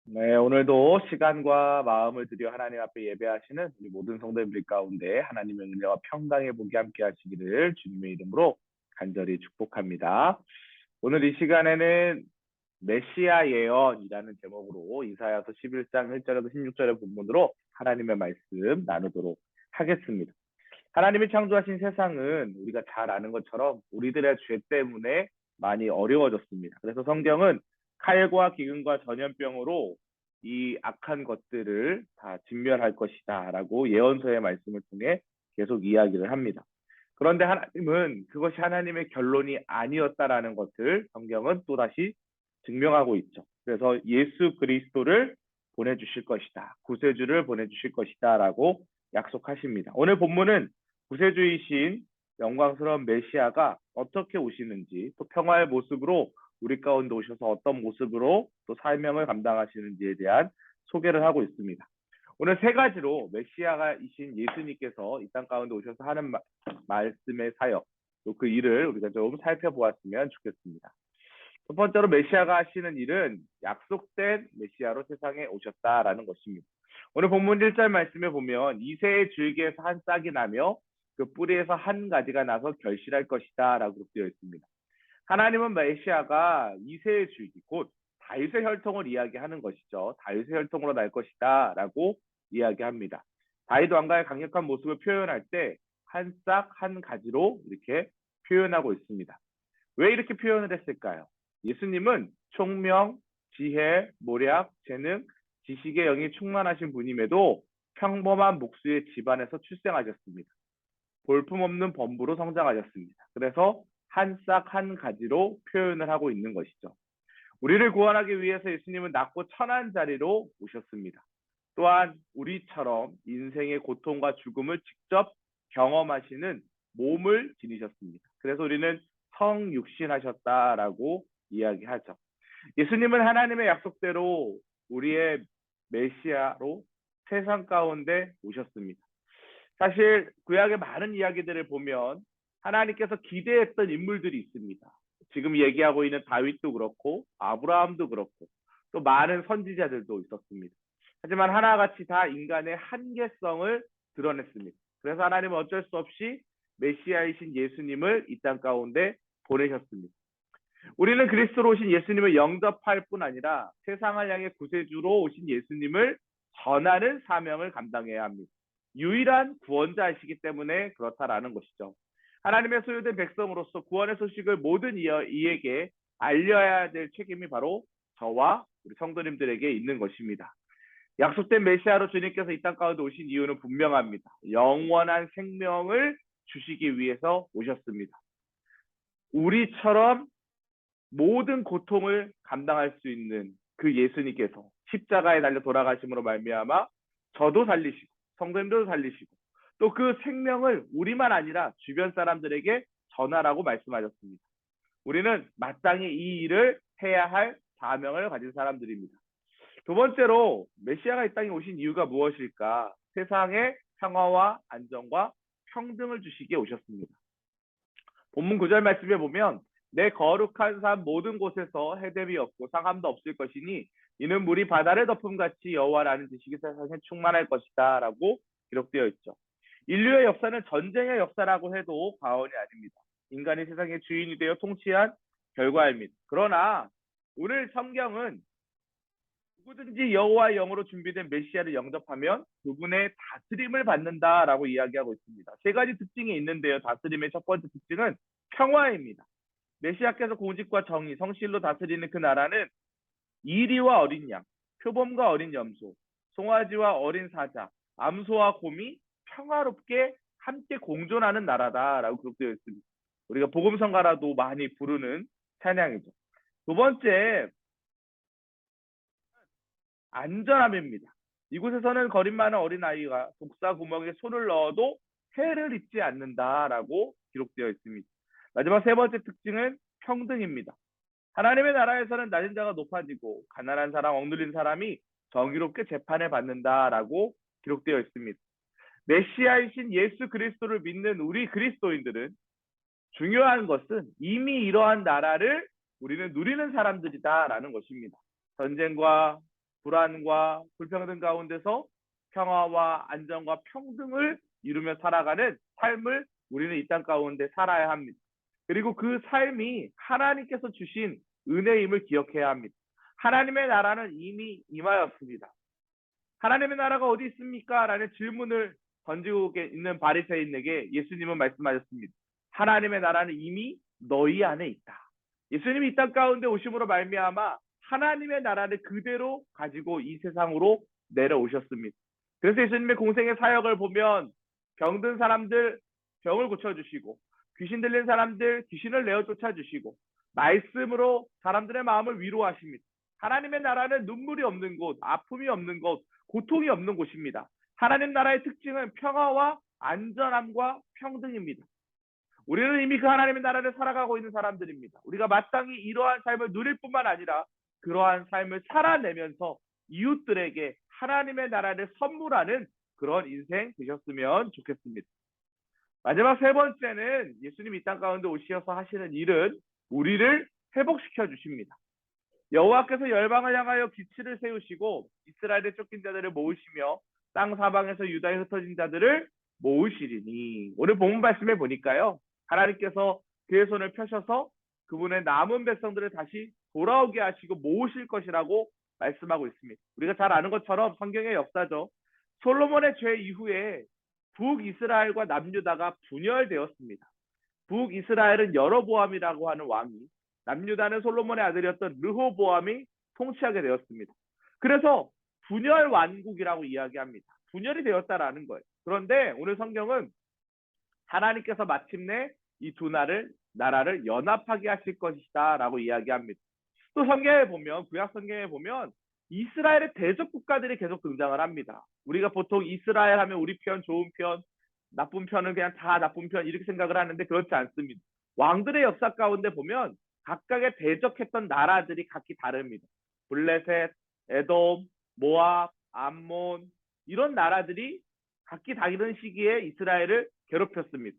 네, 오늘도 시간과 마음을 들여 하나님 앞에 예배하시는 우리 모든 성도님들 가운데 하나님의 은혜와 평강의 복이 함께 하시기를 주님의 이름으로 간절히 축복합니다. 오늘 이 시간에는 메시아 예언이라는 제목으로 이사야서 11장 1절에서 16절의 본문으로 하나님의 말씀 나누도록 하겠습니다. 하나님이 창조하신 세상은 우리가 잘 아는 것처럼 우리들의 죄 때문에 많이 어려워졌습니다. 그래서 성경은 칼과 기근과 전염병으로 이 악한 것들을 다 진멸할 것이다 라고 예언서의 말씀을 통해 계속 이야기를 합니다. 그런데 하나님은 그것이 하나님의 결론이 아니었다라는 것을 성경은 또다시 증명하고 있죠. 그래서 예수 그리스도를 보내주실 것이다. 구세주를 보내주실 것이다 라고 약속하십니다. 오늘 본문은 구세주이신 영광스러운 메시아가 어떻게 오시는지, 또 평화의 모습으로 우리 가운데 오셔서 어떤 모습으로 또 사명을 감당하시는지에 대한 소개를 하고 있습니다. 오늘 세 가지로 메시아이신 예수님께서 이 땅 가운데 오셔서 하는 말씀의 사역, 또 그 일을 우리가 좀 살펴보았으면 좋겠습니다. 첫 번째로 메시아가 하시는 일은 약속된 메시아로 세상에 오셨다라는 것입니다. 오늘 본문 1절 말씀에 보면 이새의 줄기에서 한 싹이 나며 그 뿌리에서 한 가지가 나서 결실할 것이다 라고 되어 있습니다. 하나님은 메시아가 이새의 줄기, 곧 다윗의 혈통을 이야기하는 것이죠. 다윗의 혈통으로 날 것이다 라고 이야기합니다. 다윗 왕가의 강력한 모습을 표현할 때 한 싹, 한 가지로 이렇게 표현하고 있습니다. 왜 이렇게 표현을 했을까요? 예수님은 총명, 지혜, 모략, 재능, 지식의 영이 충만하신 분임에도 평범한 목수의 집안에서 출생하셨습니다. 볼품없는 범부로 성장하셨습니다. 그래서 한 싹 한 가지로 표현을 하고 있는 것이죠. 우리를 구원하기 위해서 예수님은 낮고 천한 자리로 오셨습니다. 또한 우리처럼 인생의 고통과 죽음을 직접 경험하시는 몸을 지니셨습니다. 그래서 우리는 성육신하셨다라고 이야기하죠. 예수님은 하나님의 약속대로 우리의 메시아로 세상 가운데 오셨습니다. 사실 구약의 많은 이야기들을 보면 하나님께서 기대했던 인물들이 있습니다. 지금 얘기하고 있는 다윗도 그렇고 아브라함도 그렇고 또 많은 선지자들도 있었습니다. 하지만 하나같이 다 인간의 한계성을 드러냈습니다. 그래서 하나님은 어쩔 수 없이 메시아이신 예수님을 이 땅 가운데 보내셨습니다. 우리는 그리스도로 오신 예수님을 영접할 뿐 아니라 세상을 향해 구세주로 오신 예수님을 전하는 사명을 감당해야 합니다. 유일한 구원자이시기 때문에 그렇다라는 것이죠. 하나님의 소유된 백성으로서 구원의 소식을 모든 이에게 알려야 될 책임이 바로 저와 우리 성도님들에게 있는 것입니다. 약속된 메시아로 주님께서 이 땅 가운데 오신 이유는 분명합니다. 영원한 생명을 주시기 위해서 오셨습니다. 우리처럼 모든 고통을 감당할 수 있는 그 예수님께서 십자가에 달려 돌아가심으로 말미암아 저도 살리시고 성도님들도 살리시고 또 그 생명을 우리만 아니라 주변 사람들에게 전하라고 말씀하셨습니다. 우리는 마땅히 이 일을 해야 할 사명을 가진 사람들입니다. 두 번째로 메시아가 이 땅에 오신 이유가 무엇일까? 세상에 평화와 안정과 평등을 주시기에 오셨습니다. 본문 9절 말씀에 보면 내 거룩한 산 모든 곳에서 해됨이 없고 상함도 없을 것이니 이는 물이 바다를 덮음같이 여호와라는 지식이 세상에 충만할 것이다 라고 기록되어 있죠. 인류의 역사는 전쟁의 역사라고 해도 과언이 아닙니다. 인간이 세상의 주인이 되어 통치한 결과입니다. 그러나 오늘 성경은 누구든지 여호와의 영으로 준비된 메시아를 영접하면 그분의 다스림을 받는다라고 이야기하고 있습니다. 세 가지 특징이 있는데요. 다스림의 첫 번째 특징은 평화입니다. 메시아께서 공직과 정의, 성실로 다스리는 그 나라는 이리와 어린 양, 표범과 어린 염소, 송아지와 어린 사자, 암소와 곰이 평화롭게 함께 공존하는 나라다라고 기록되어 있습니다. 우리가 복음성가라도 많이 부르는 찬양이죠. 두 번째, 안전함입니다. 이곳에서는 거린 많은 어린아이가 독사 구멍에 손을 넣어도 해를 입지 않는다라고 기록되어 있습니다. 마지막 세 번째 특징은 평등입니다. 하나님의 나라에서는 낮은 자가 높아지고 가난한 사람, 억눌린 사람이 정의롭게 재판을 받는다라고 기록되어 있습니다. 메시아이신 예수 그리스도를 믿는 우리 그리스도인들은 중요한 것은 이미 이러한 나라를 우리는 누리는 사람들이다라는 것입니다. 전쟁과 불안과 불평등 가운데서 평화와 안정과 평등을 이루며 살아가는 삶을 우리는 이 땅 가운데 살아야 합니다. 그리고 그 삶이 하나님께서 주신 은혜임을 기억해야 합니다. 하나님의 나라는 이미 임하였습니다. 하나님의 나라가 어디 있습니까? 라는 질문을 던지고 있는 바리새인에게 예수님은 말씀하셨습니다. 하나님의 나라는 이미 너희 안에 있다. 예수님이 이 땅 가운데 오심으로 말미암아 하나님의 나라를 그대로 가지고 이 세상으로 내려오셨습니다. 그래서 예수님의 공생의 사역을 보면 병든 사람들 병을 고쳐주시고 귀신 들린 사람들 귀신을 내어 쫓아주시고 말씀으로 사람들의 마음을 위로하십니다. 하나님의 나라는 눈물이 없는 곳, 아픔이 없는 곳, 고통이 없는 곳입니다. 하나님 나라의 특징은 평화와 안전함과 평등입니다. 우리는 이미 그 하나님의 나라를 살아가고 있는 사람들입니다. 우리가 마땅히 이러한 삶을 누릴 뿐만 아니라 그러한 삶을 살아내면서 이웃들에게 하나님의 나라를 선물하는 그런 인생 되셨으면 좋겠습니다. 마지막 세 번째는 예수님이 이 땅 가운데 오셔서 하시는 일은 우리를 회복시켜 주십니다. 여호와께서 열방을 향하여 기치를 세우시고 이스라엘의 쫓긴 자들을 모으시며 땅 사방에서 유다에 흩어진 자들을 모으시리니. 오늘 본문 말씀에 보니까요, 하나님께서 그의 손을 펴셔서 그분의 남은 백성들을 다시 돌아오게 하시고 모으실 것이라고 말씀하고 있습니다. 우리가 잘 아는 것처럼 성경의 역사죠. 솔로몬의 죄 이후에 북이스라엘과 남유다가 분열되었습니다. 북이스라엘은 여로보암이라고 하는 왕이, 남유다는 솔로몬의 아들이었던 르호보암이 통치하게 되었습니다. 그래서 분열 왕국이라고 이야기합니다. 분열이 되었다라는 거예요. 그런데 오늘 성경은 하나님께서 마침내 이 두 나라를 연합하게 하실 것이다 라고 이야기합니다. 또 성경에 보면, 구약 성경에 보면 이스라엘의 대적 국가들이 계속 등장을 합니다. 우리가 보통 이스라엘 하면 우리 편, 좋은 편, 나쁜 편은 그냥 다 나쁜 편 이렇게 생각을 하는데 그렇지 않습니다. 왕들의 역사 가운데 보면 각각의 대적했던 나라들이 각기 다릅니다. 블레셋, 에돔, 모압, 암몬 이런 나라들이 각기 다른 시기에 이스라엘을 괴롭혔습니다.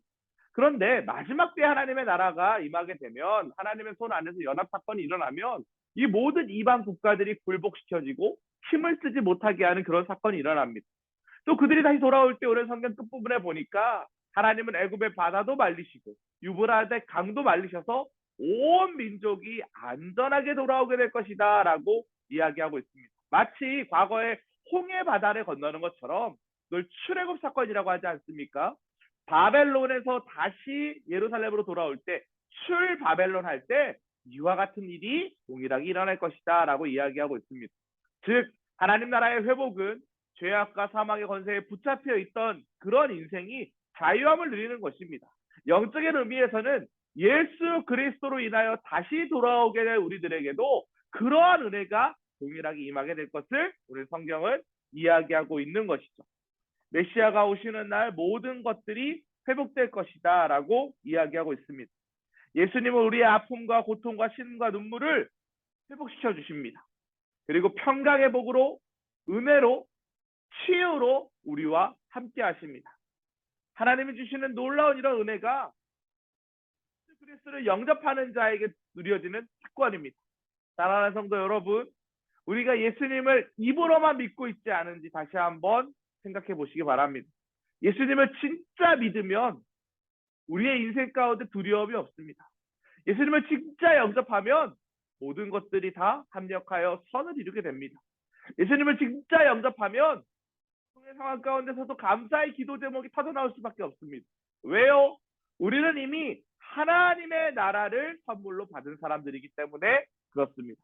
그런데 마지막 때 하나님의 나라가 임하게 되면, 하나님의 손 안에서 연합 사건이 일어나면 이 모든 이방 국가들이 굴복시켜지고 힘을 쓰지 못하게 하는 그런 사건이 일어납니다. 또 그들이 다시 돌아올 때 오늘 성경 끝부분에 보니까 하나님은 애굽의 바다도 말리시고 유브라데 강도 말리셔서 온 민족이 안전하게 돌아오게 될 것이다 라고 이야기하고 있습니다. 마치 과거에 홍해 바다를 건너는 것처럼 그걸 출애굽 사건이라고 하지 않습니까? 바벨론에서 다시 예루살렘으로 돌아올 때 출바벨론 할 때 이와 같은 일이 동일하게 일어날 것이다 라고 이야기하고 있습니다. 즉 하나님 나라의 회복은 죄악과 사망의 권세에 붙잡혀 있던 그런 인생이 자유함을 누리는 것입니다. 영적인 의미에서는 예수 그리스도로 인하여 다시 돌아오게 될 우리들에게도 그러한 은혜가 동일하게 임하게 될 것을 오늘 성경은 이야기하고 있는 것이죠. 메시아가 오시는 날 모든 것들이 회복될 것이다 라고 이야기하고 있습니다. 예수님은 우리의 아픔과 고통과 신음과 눈물을 회복시켜 주십니다. 그리고 평강의 복으로, 은혜로, 치유로 우리와 함께 하십니다. 하나님이 주시는 놀라운 이런 은혜가 예수 그리스도를 영접하는 자에게 누려지는 특권입니다. 사랑하는 성도 여러분, 우리가 예수님을 입으로만 믿고 있지 않은지 다시 한번 생각해 보시기 바랍니다. 예수님을 진짜 믿으면 우리의 인생 가운데 두려움이 없습니다. 예수님을 진짜 영접하면 모든 것들이 다 합력하여 선을 이루게 됩니다. 예수님을 진짜 영접하면 상황 가운데서도 감사의 기도 제목이 터져나올 수밖에 없습니다. 왜요? 우리는 이미 하나님의 나라를 선물로 받은 사람들이기 때문에 그렇습니다.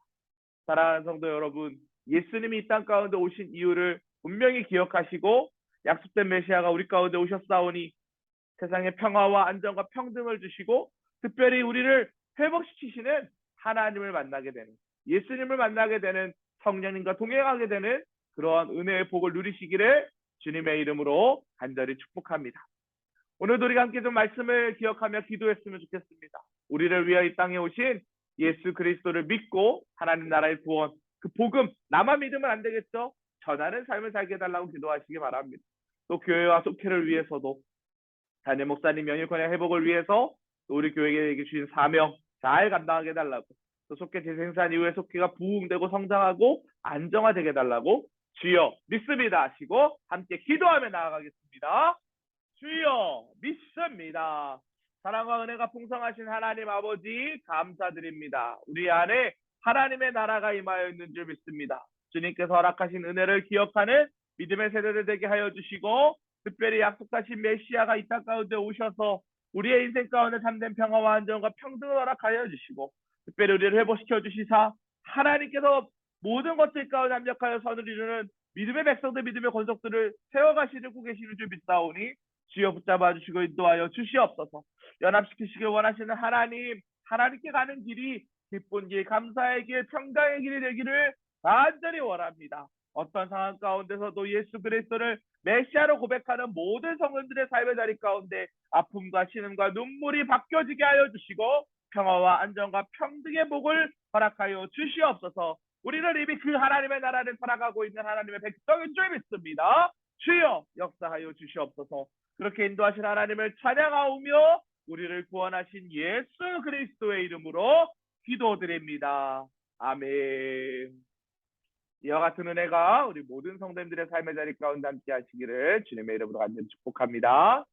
사랑하는 성도 여러분, 예수님이 이 땅 가운데 오신 이유를 분명히 기억하시고 약속된 메시아가 우리 가운데 오셨사오니 세상에 평화와 안정과 평등을 주시고 특별히 우리를 회복시키시는 하나님을 만나게 되는, 예수님을 만나게 되는, 성령님과 동행하게 되는 그러한 은혜의 복을 누리시기를 주님의 이름으로 간절히 축복합니다. 오늘도 우리가 함께 좀 말씀을 기억하며 기도했으면 좋겠습니다. 우리를 위하여 이 땅에 오신 예수 그리스도를 믿고 하나님 나라의 구원, 그 복음, 나만 믿으면 안 되겠죠? 전하는 삶을 살게 해달라고 기도하시기 바랍니다. 또 교회와 속회를 위해서도 담임 목사님 영육권의 회복을 위해서 또 우리 교회에게 주신 사명 잘 감당하게 해달라고, 또 속회 재생산 이후에 속회가 부흥되고 성장하고 안정화되게 해달라고 주여 믿습니다 하시고 함께 기도하며 나아가겠습니다. 주여 믿습니다. 사랑과 은혜가 풍성하신 하나님 아버지 감사드립니다. 우리 안에 하나님의 나라가 임하여 있는 줄 믿습니다. 주님께서 허락하신 은혜를 기억하는 믿음의 세대들 되게 하여 주시고 특별히 약속하신 메시아가 이 땅 가운데 오셔서 우리의 인생 가운데 참된 평화와 안정과 평등을 허락하여 주시고 특별히 우리를 회복시켜 주시사 하나님께서 모든 것들 가운데 합력하여 선을 이루는 믿음의 백성들 믿음의 권속들을 세워가시고 계시는 줄 믿사오니 주여 붙잡아 주시고 인도하여 주시옵소서. 연합시키시길 원하시는 하나님, 하나님께 가는 길이 기쁜 길, 감사의 길, 평강의 길이 되기를 간절히 원합니다. 어떤 상황 가운데서도 예수 그리스도를 메시아로 고백하는 모든 성도들의 삶의 자리 가운데 아픔과 신음과 눈물이 바뀌어지게 하여 주시고 평화와 안정과 평등의 복을 허락하여 주시옵소서. 우리는 이미 그 하나님의 나라를 살아가고 있는 하나님의 백성인 줄 믿습니다. 주여 역사하여 주시옵소서. 그렇게 인도하신 하나님을 찬양하오며 우리를 구원하신 예수 그리스도의 이름으로 기도드립니다. 아멘. 이와 같은 은혜가 우리 모든 성도님들의 삶의 자리 가운데 함께 하시기를 주님의 이름으로 간절히 축복합니다.